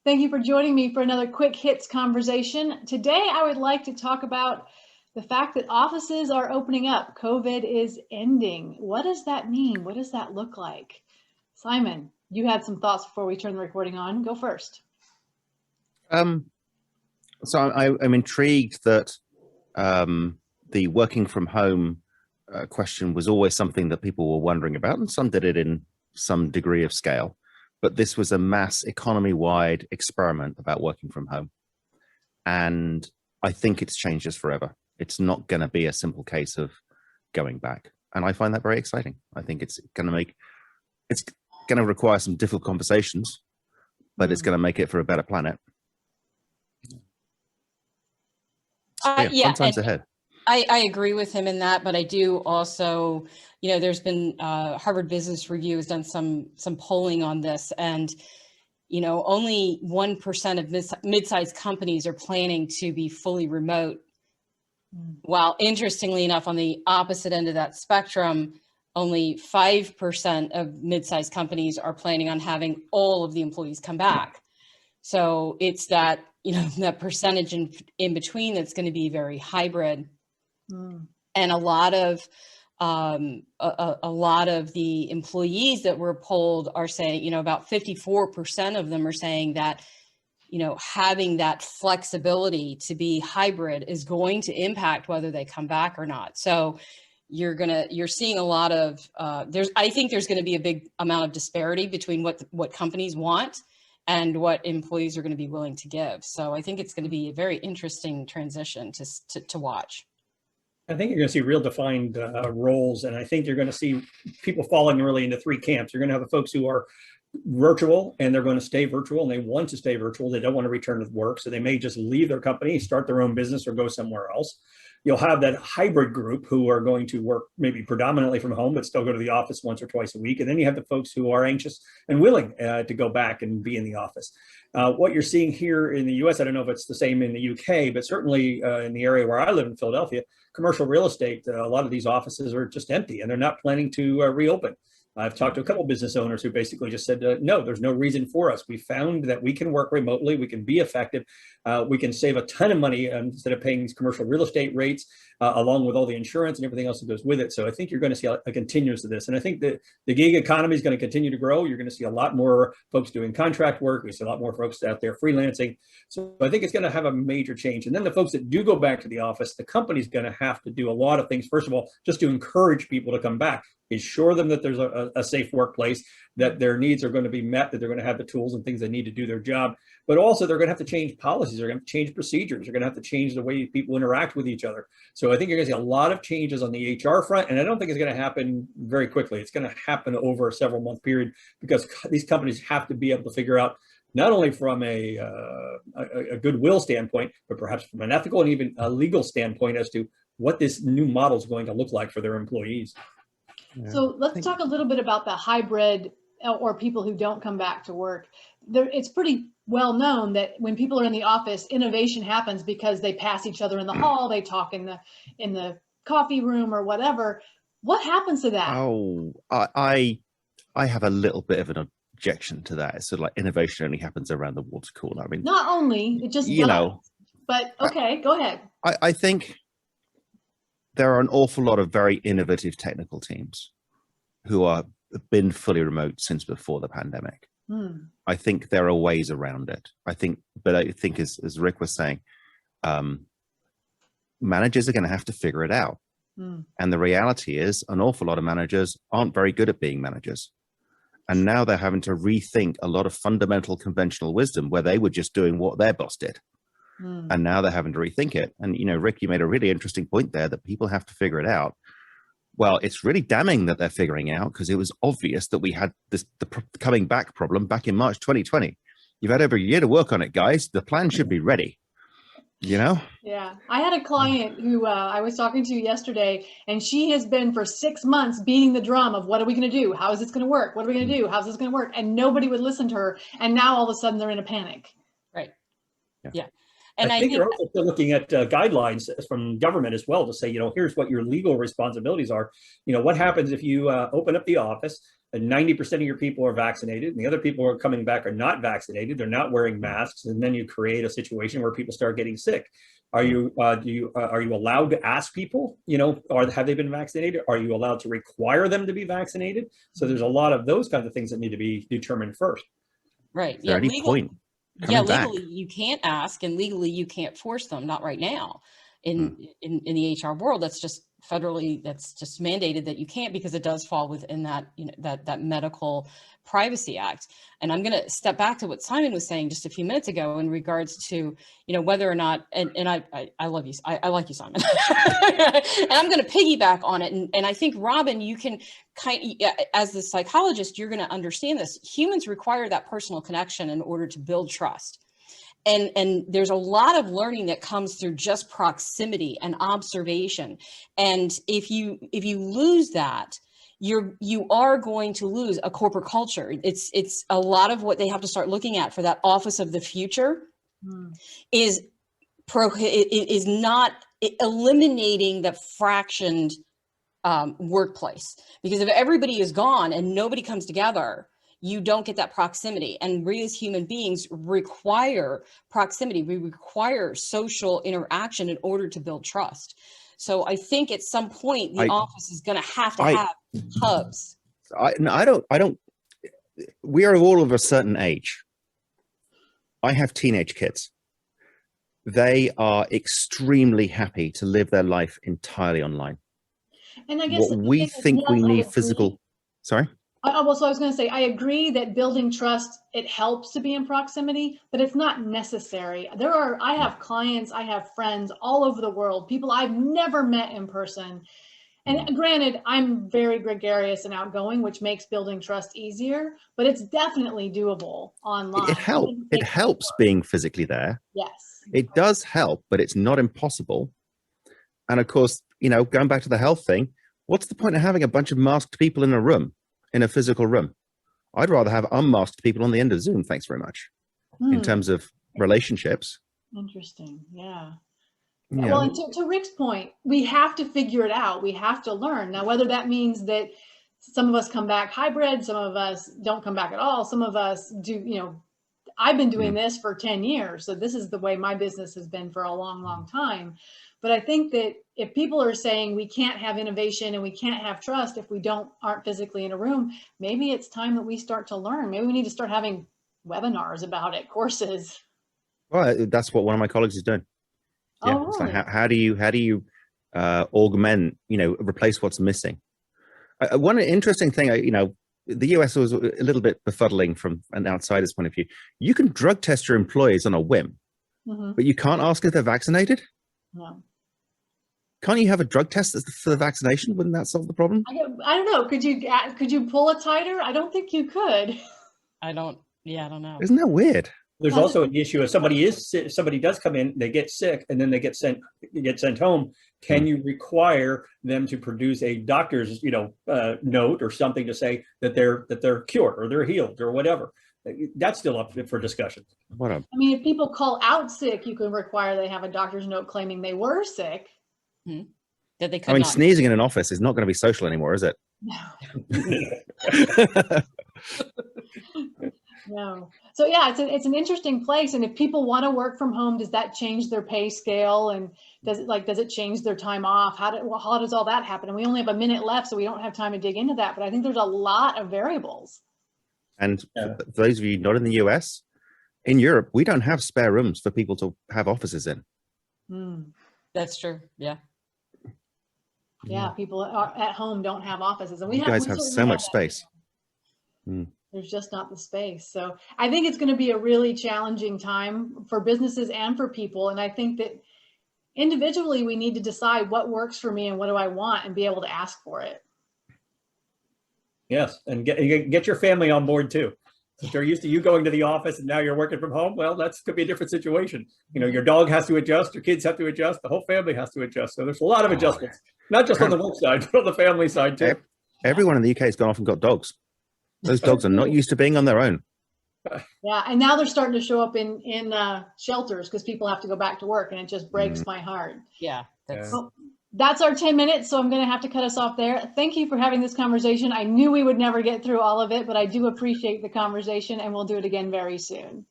Thank you for joining me for another quick hits conversation. Today, I would like to talk about the fact that offices are opening up. COVID is ending. What does that mean? What does that look like? Simon, you had some thoughts before we turn the recording on. Go first. So I'm intrigued that the working from home question was always something that people were wondering about, and some did it in some degree of scale. But this was a mass economy-wide experiment about working from home. And I think it's changed us forever. It's not going to be a simple case of going back. And I find that very exciting. I think it's going to require some difficult conversations, but it's going to make it for a better planet. So, fun times ahead. I agree with him in that, but I do also, there's been Harvard Business Review has done some polling on this, and only 1% of mid-sized companies are planning to be fully remote. While interestingly enough, on the opposite end of that spectrum, only 5% of mid-sized companies are planning on having all of the employees come back. So it's that that percentage in between that's going to be very hybrid. And a lot of the employees that were polled are saying, about 54% of them are saying that, having that flexibility to be hybrid is going to impact whether they come back or not. So you're seeing a lot of, I think there's going to be a big amount of disparity between what companies want and what employees are going to be willing to give. So I think it's going to be a very interesting transition to watch. I think you're going to see real defined roles, and I think you're going to see people falling really into three camps. You're going to have the folks who are virtual, and they're going to stay virtual, and they want to stay virtual. They don't want to return to work, so they may just leave their company, start their own business, or go somewhere else. You'll have that hybrid group who are going to work maybe predominantly from home, but still go to the office once or twice a week. And then you have the folks who are anxious and willing to go back and be in the office. What you're seeing here in the US, I don't know if it's the same in the UK, but certainly in the area where I live in Philadelphia, commercial real estate, a lot of these offices are just empty and they're not planning to reopen. I've talked to a couple of business owners who basically just said, no, there's no reason for us. We found that we can work remotely, we can be effective, we can save a ton of money instead of paying these commercial real estate rates, along with all the insurance and everything else that goes with it. So I think you're going to see a continuous of this. And I think that the gig economy is going to continue to grow. You're going to see a lot more folks doing contract work. We see a lot more folks out there freelancing. So I think it's going to have a major change. And then the folks that do go back to the office, the company's going to have to do a lot of things. First of all, just to encourage people to come back. Assure them that there's a safe workplace, that their needs are going to be met, that they're going to have the tools and things they need to do their job. But also they're going to have to change policies. They're going to have to change procedures. They're going to have to change the way people interact with each other. So I think you're going to see a lot of changes on the HR front. And I don't think it's going to happen very quickly. It's going to happen over a several month period because these companies have to be able to figure out not only from a goodwill standpoint, but perhaps from an ethical and even a legal standpoint as to what this new model is going to look like for their employees. Yeah. So let's talk a little bit about the hybrid or people who don't come back to work. It's pretty well known that when people are in the office, innovation happens because they pass each other in the hall, they talk in the coffee room or whatever. What happens to that? Oh, I have a little bit of an objection to that. It's sort of like innovation only happens around the water cooler. I mean, not only, it just does. But okay, go ahead. I think there are an awful lot of very innovative technical teams who have been fully remote since before the pandemic. I think there are ways around it. I think as Rick was saying, managers are going to have to figure it out. And the reality is an awful lot of managers aren't very good at being managers. And now they're having to rethink a lot of fundamental conventional wisdom where they were just doing what their boss did. And now they're having to rethink it. And, Rick, you made a really interesting point there that people have to figure it out. Well, it's really damning that they're figuring out because it was obvious that we had the coming back problem back in March 2020. You've had over a year to work on it, guys. The plan should be ready, Yeah. I had a client who I was talking to yesterday, and she has been for 6 months beating the drum of what are we going to do? How is this going to work? What are we going to do? How's this going to work? And nobody would listen to her. And now all of a sudden they're in a panic. Right. Yeah. And I think they're also still looking at guidelines from government as well to say, here's what your legal responsibilities are. What happens if you open up the office, and 90% of your people are vaccinated, and the other people who are coming back are not vaccinated. They're not wearing masks, and then you create a situation where people start getting sick. Are you allowed to ask people, have they been vaccinated? Are you allowed to require them to be vaccinated? So there's a lot of those kinds of things that need to be determined first. Right. Is there any point Yeah, coming back? legally you can't ask, and legally you can't force them. Not right now. In the HR world, that's just federally, that's just mandated that you can't, because it does fall within that, that Medical Privacy Act. And I'm going to step back to what Simon was saying just a few minutes ago in regards to, whether or not, and I love you, I like you, Simon, and I'm going to piggyback on it. And I think, Robyn, you can as the psychologist, you're going to understand this. Humans require that personal connection in order to build trust. And there's a lot of learning that comes through just proximity and observation. And if you lose that, you are going to lose a corporate culture. It's a lot of what they have to start looking at for that office of the future is not eliminating the fractioned workplace. Because if everybody is gone and nobody comes together, you don't get that proximity. And we as human beings require proximity. We require social interaction in order to build trust. So I think at some point the office is going to have hubs. I don't. We are all of a certain age. I have teenage kids. They are extremely happy to live their life entirely online. And I guess what we think we need physical. Sorry. Well, so I was going to say, I agree that building trust, it helps to be in proximity, but it's not necessary. I have clients, I have friends all over the world, people I've never met in person. And granted, I'm very gregarious and outgoing, which makes building trust easier, but it's definitely doable online. It helps being physically there. Yes. It does help, but it's not impossible. And of course, going back to the health thing, what's the point of having a bunch of masked people in a room? In a physical room? I'd rather have unmasked people on the end of Zoom, thanks very much, in terms of relationships. Interesting. Yeah. Well, and to Rick's point, we have to figure it out. We have to learn. Now, whether that means that some of us come back hybrid, some of us don't come back at all, some of us do, I've been doing this for 10 years. So this is the way my business has been for a long, long time. But I think that if people are saying we can't have innovation and we can't have trust if we aren't physically in a room, maybe it's time that we start to learn. Maybe we need to start having webinars about it, courses. Well, that's what one of my colleagues is doing. Yeah. Oh, really? It's like, how do you augment, replace what's missing? One interesting thing, the US was a little bit befuddling from an outsider's point of view. You can drug test your employees on a whim, but you can't ask if they're vaccinated. No. Can't you have a drug test for the vaccination? Wouldn't that solve the problem? I don't know. Could you pull a titer? I don't think you could. I don't know. Isn't that weird? There's also an issue if somebody does come in, they get sick, and then they get sent home. Can you require them to produce a doctor's note or something to say that they're cured or they're healed or whatever? That's still up for discussion. I mean, if people call out sick, you can require they have a doctor's note claiming they were sick. That they could not. Sneezing in an office is not going to be social anymore, is it? No. No. So yeah, it's an interesting place. And if people want to work from home, does that change their pay scale? And does it change their time off? How does all that happen? And we only have a minute left, so we don't have time to dig into that. But I think there's a lot of variables. And for those of you not in the US, in Europe, we don't have spare rooms for people to have offices in. That's true. Yeah. Yeah, people at home don't have offices, and we guys have so much space. There's just not the space. So I think it's going to be a really challenging time for businesses and for people. And I think that individually, we need to decide what works for me and what do I want, and be able to ask for it. Yes, and get your family on board too. If they're used to you going to the office and now you're working from home, well, that's could be a different situation. Your dog has to adjust, your kids have to adjust, the whole family has to adjust. So there's a lot of adjustments, not just on the work side, but on the family side too. Everyone in the UK has gone off and got dogs. Those dogs are not used to being on their own. Yeah, and now they're starting to show up in shelters because people have to go back to work, and it just breaks my heart. Yeah. That's our 10 minutes, so I'm going to have to cut us off there. Thank you for having this conversation. I knew we would never get through all of it, but I do appreciate the conversation, and we'll do it again very soon.